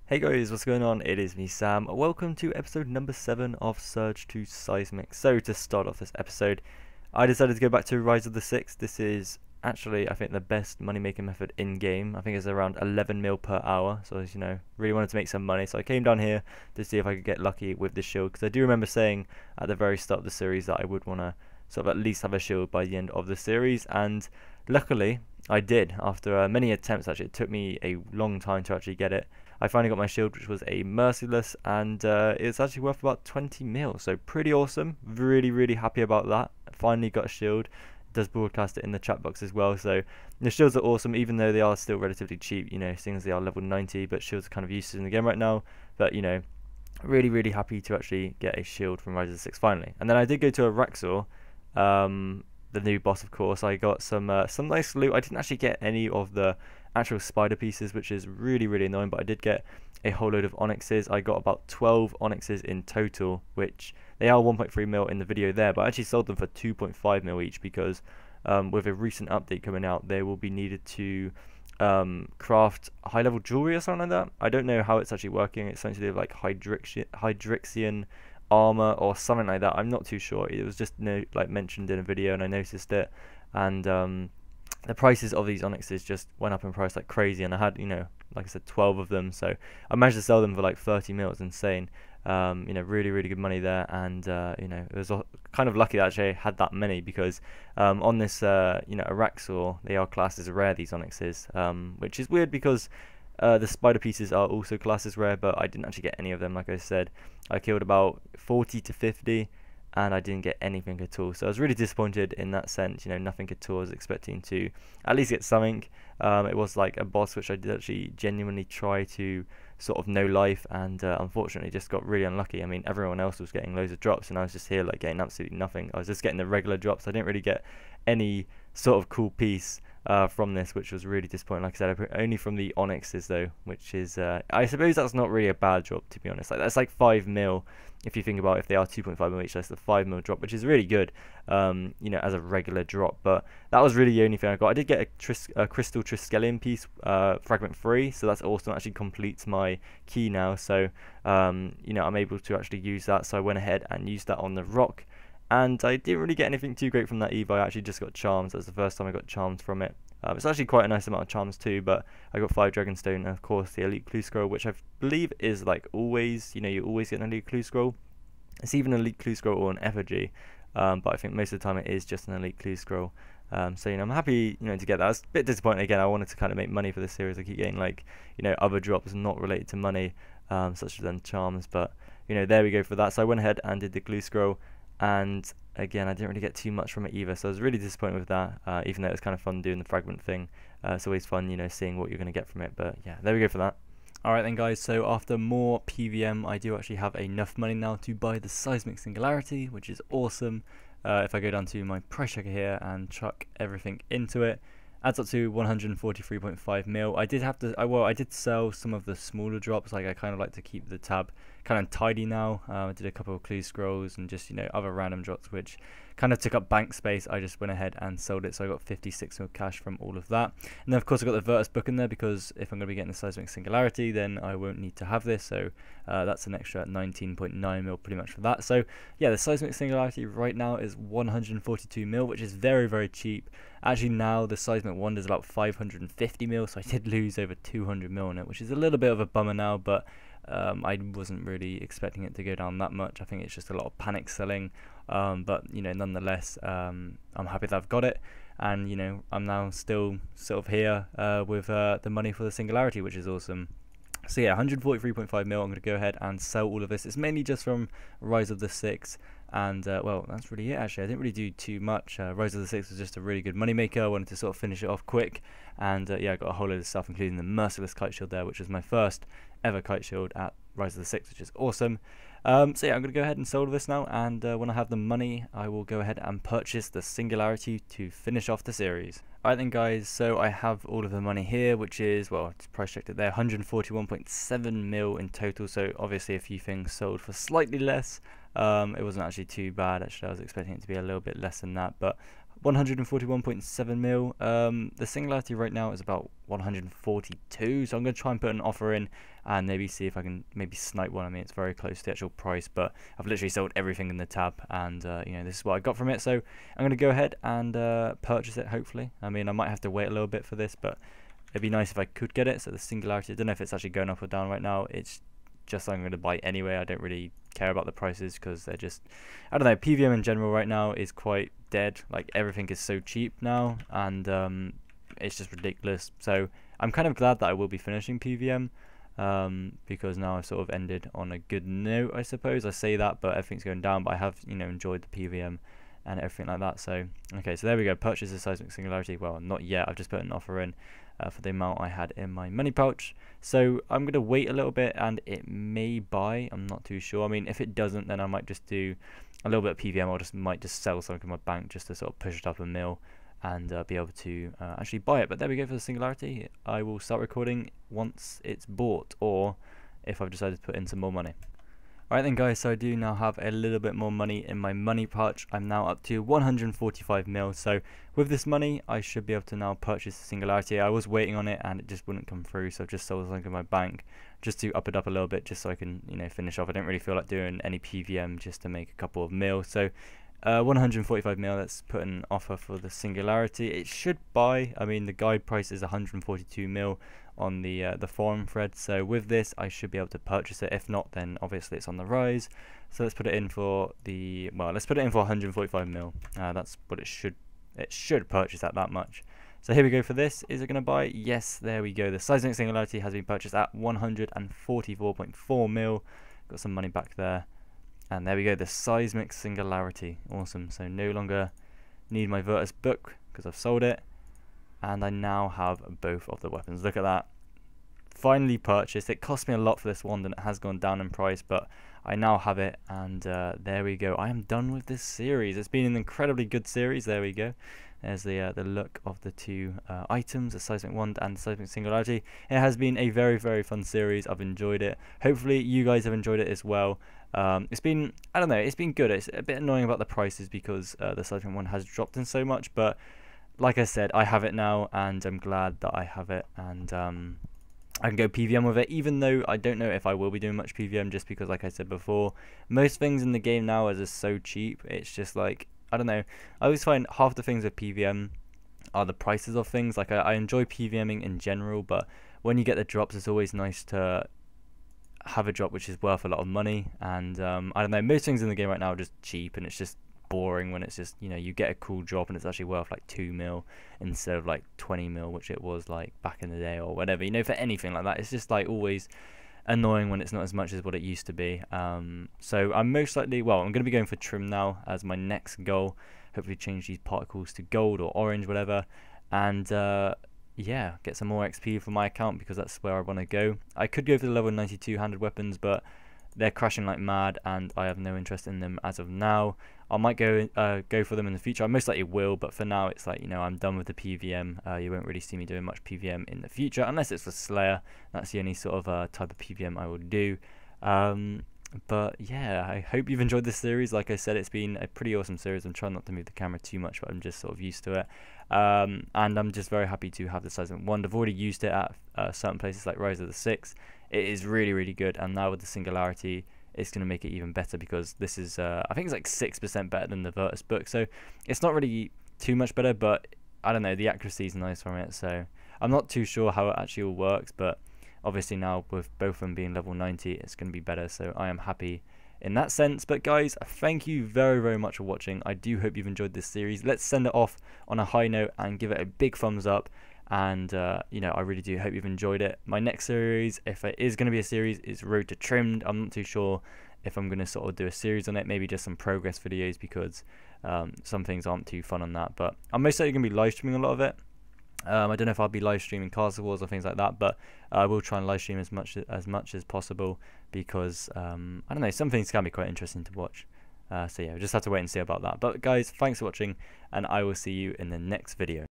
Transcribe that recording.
Hey guys, what's going on? It is me, Sam. Welcome to episode number 7 of Surge to Seismic. So to start off this episode, I decided to go back to Rise of the Six. This is actually, I think, the best money-making method in-game. I think it's around 11 mil per hour. So, as you know, really wanted to make some money. So I came down here to see if I could get lucky with the shield. Because I do remember saying at the very start of the series that I would want to sort of at least have a shield by the end of the series. And luckily, I did. After many attempts, actually, it took me a long time to actually get it. I finally got my shield, which was a Merciless, and it's actually worth about 20 mil, so pretty awesome. Really happy about that. Finally got a shield. It does broadcast it in the chat box as well, so the shields are awesome, even though they are still relatively cheap, you know, seeing as they are level 90, but shields are kind of useless in the game right now. But, you know, really happy to actually get a shield from Rise of the Six finally. And then I did go to a Raxor, the new boss, of course. I got some nice loot. I didn't actually get any of the actual spider pieces, which is really annoying, but I did get a whole load of onyxes. I got about 12 onyxes in total, which they are 1.3 mil in the video there, but I actually sold them for 2.5 mil each because with a recent update coming out, they will be needed to craft high level jewelry or something like that. I don't know how it's actually working. It's something to do with like Hydrixian armor or something like that. I'm not too sure. It was just like mentioned in a video and I noticed it, and the prices of these onyxes just went up in price like crazy, and I had, you know, like I said, 12 of them, so I managed to sell them for like 30 mil. It's insane. You know, really good money there, and you know, it was kind of lucky that I actually had that many because on this you know, Araxor, they are classed as rare, these onyxes, which is weird because the spider pieces are also classed as rare, but I didn't actually get any of them. Like I said, I killed about 40 to 50 and I didn't get anything at all, so I was really disappointed in that sense. You know, nothing at all. I was expecting to at least get something. It was like a boss which I did actually genuinely try to sort of no life, and unfortunately just got really unlucky. I mean, everyone else was getting loads of drops and I was just here like getting absolutely nothing. I was just getting the regular drops. I didn't really get any sort of cool piece from this, which was really disappointing. Like I said, only from the onyxes though, which is I suppose that's not really a bad drop, to be honest. Like, that's like 5 mil if you think about it. If they are 2.5 mil each, that's the 5 mil drop, which is really good, you know, as a regular drop. But that was really the only thing I got. I did get a crystal Triskelion piece, fragment 3, so that's awesome. Actually completes my key now, so you know, I'm able to actually use that. So I went ahead and used that on the rock, and I didn't really get anything too great from that either. I actually just got charms. That's the first time I got charms from it. It's actually quite a nice amount of charms too, but I got 5 Dragonstone and of course the Elite Clue Scroll, which I believe is like always, you know, you always get an Elite Clue Scroll. It's even an Elite Clue Scroll or an effigy, but I think most of the time it is just an Elite Clue Scroll. So, you know, I'm happy, you know, to get that. I was a bit disappointed again. I wanted to kind of make money for this series. I keep getting like, you know, other drops not related to money, such as then charms, but you know, there we go for that. So I went ahead and did the Clue Scroll, and again, I didn't really get too much from it either, so I was really disappointed with that, even though it was kind of fun doing the fragment thing. It's always fun, you know, seeing what you're going to get from it, but yeah, there we go for that. Alright then guys, so after more PVM, I do actually have enough money now to buy the Seismic Singularity, which is awesome. If I go down to my price checker here and chuck everything into it, adds up to 143.5 mil. I did have to, well, I did sell some of the smaller drops. Like, I kind of like to keep the tab kind of tidy now. I did a couple of clue scrolls and just, you know, other random drops which kind of took up bank space. I just went ahead and sold it, so I got 56 mil cash from all of that. And then of course I got the Virtus book in there because if I'm going to be getting the Seismic Singularity, then I won't need to have this, so that's an extra 19.9 mil pretty much for that. So yeah, the Seismic Singularity right now is 142 mil, which is very cheap. Actually now the Seismic Wand is about 550 mil, so I did lose over 200 mil on it, which is a little bit of a bummer now, but I wasn't really expecting it to go down that much. I think it's just a lot of panic selling, but you know, nonetheless, I'm happy that I've got it, and you know, I'm now still sort of here with the money for the Singularity, which is awesome. So yeah, 143.5 mil. I'm going to go ahead and sell all of this. It's mainly just from Rise of the Six, and well, that's really it actually. I didn't really do too much. Rise of the Six was just a really good moneymaker. I wanted to sort of finish it off quick, and yeah, I got a whole load of stuff, including the Merciless Kite Shield there, which was my first ever Kite Shield at Rise of the Six, which is awesome. So yeah, I'm going to go ahead and sell all this now, and when I have the money, I will go ahead and purchase the Singularity to finish off the series. Alright then guys, so I have all of the money here, which is, well, just price checked it there, 141.7 mil in total, so obviously a few things sold for slightly less. It wasn't actually too bad, actually. I was expecting it to be a little bit less than that, but 141.7 mil. The Singularity right now is about 142, so I'm going to try and put an offer in and maybe see if I can maybe snipe one. I mean, it's very close to the actual price, but I've literally sold everything in the tab, and you know, this is what I got from it, so I'm going to go ahead and purchase it, hopefully. I mean, I might have to wait a little bit for this, but it'd be nice if I could get it. So the Singularity, I don't know if it's actually going up or down right now. It's just something I'm going to buy anyway. I don't really care about the prices because they're just, I don't know, PVM in general right now is quite dead. Like, everything is so cheap now, and it's just ridiculous. So I'm kind of glad that I will be finishing PVM, because now I've sort of ended on a good note, I suppose. I say that, but everything's going down, but I have, you know, enjoyed the PVM and everything like that. So okay, so there we go, purchase the Seismic Singularity. Well, not yet, I've just put an offer in for the amount I had in my money pouch. So I'm going to wait a little bit, and it may buy, I'm not too sure. I mean, if it doesn't, then I might just do a little bit of PVM, or might just sell something in my bank just to sort of push it up a mil and be able to actually buy it. But there we go for the Singularity. I will start recording once it's bought, or if I've decided to put in some more money. Alright then guys, so I do now have a little bit more money in my money pouch. I'm now up to 145 mil, so with this money I should be able to now purchase the Singularity. I was waiting on it and it just wouldn't come through, so I've just sold something in my bank just to up it up a little bit, just so I can, you know, finish off. I don't really feel like doing any PVM just to make a couple of mil. So 145 mil, let's put an offer for the Singularity. It should buy. I mean, the guide price is 142 mil on the forum thread, so with this I should be able to purchase it. If not, then obviously it's on the rise. So let's put it in for the, well, let's put it in for 145 mil. That's what it should purchase at that much. So here we go for this. Is it going to buy? Yes, there we go. The Seismic Singularity has been purchased at 144.4 mil. Got some money back there. And there we go, the Seismic Singularity. Awesome. So no longer need my Virtus book because I've sold it. And I now have both of the weapons. Look at that. Finally purchased. It cost me a lot for this wand and it has gone down in price, but I now have it, and there we go. I am done with this series. It's been an incredibly good series. There we go. There's the look of the two items, the Seismic Wand and the Seismic Singularity. It has been a very, very fun series. I've enjoyed it. Hopefully you guys have enjoyed it as well. It's been, I don't know, it's been good. It's a bit annoying about the prices because the Seismic Wand has dropped in so much, but like I said, I have it now, and I'm glad that I have it, and I can go PVM with it, even though I don't know if I will be doing much PVM, just because, like I said before, most things in the game now are just so cheap. It's just like, I don't know, I always find half the things with PVM are the prices of things. Like, I enjoy PVMing in general, but when you get the drops, it's always nice to have a drop which is worth a lot of money, and I don't know, most things in the game right now are just cheap, and it's just boring when it's just, you know, you get a cool drop and it's actually worth like 2 mil instead of like 20 mil, which it was like back in the day or whatever, you know, for anything like that. It's just like always annoying when it's not as much as what it used to be. So I'm most likely, well, I'm going to be going for trim now as my next goal. Hopefully change these particles to gold or orange, whatever, and yeah, get some more XP for my account because that's where I want to go. I could go for the level 92 handed weapons, but they're crashing like mad and I have no interest in them as of now. I might go for them in the future. I most likely will, but for now it's like, you know, I'm done with the PVM. You won't really see me doing much PVM in the future unless it's for Slayer. That's the only sort of type of PVM I will do. But yeah, I hope you've enjoyed this series. Like I said, it's been a pretty awesome series. I'm trying not to move the camera too much, but I'm just sort of used to it. And I'm just very happy to have the Seismic Wand. I've already used it at certain places like Rise of the 6. It is really, really good, and now with the Singularity, it's going to make it even better because this is, I think it's like 6% better than the Virtus book, so it's not really too much better, but I don't know, the accuracy is nice from it, so I'm not too sure how it actually all works, but obviously now with both of them being level 90, it's going to be better, so I am happy in that sense. But guys, thank you very, very much for watching. I do hope you've enjoyed this series. Let's send it off on a high note and give it a big thumbs up. And you know, I really do hope you've enjoyed it. My next series, if it is going to be a series, is Road to Trimmed. I'm not too sure if I'm going to sort of do a series on it, maybe just some progress videos, because some things aren't too fun on that. But I'm most likely going to be live streaming a lot of it. I don't know if I'll be live streaming Castle Wars or things like that, but I will try and live stream as much as possible, because I don't know, some things can be quite interesting to watch. So yeah, we just have to wait and see about that. But guys, thanks for watching, and I will see you in the next video.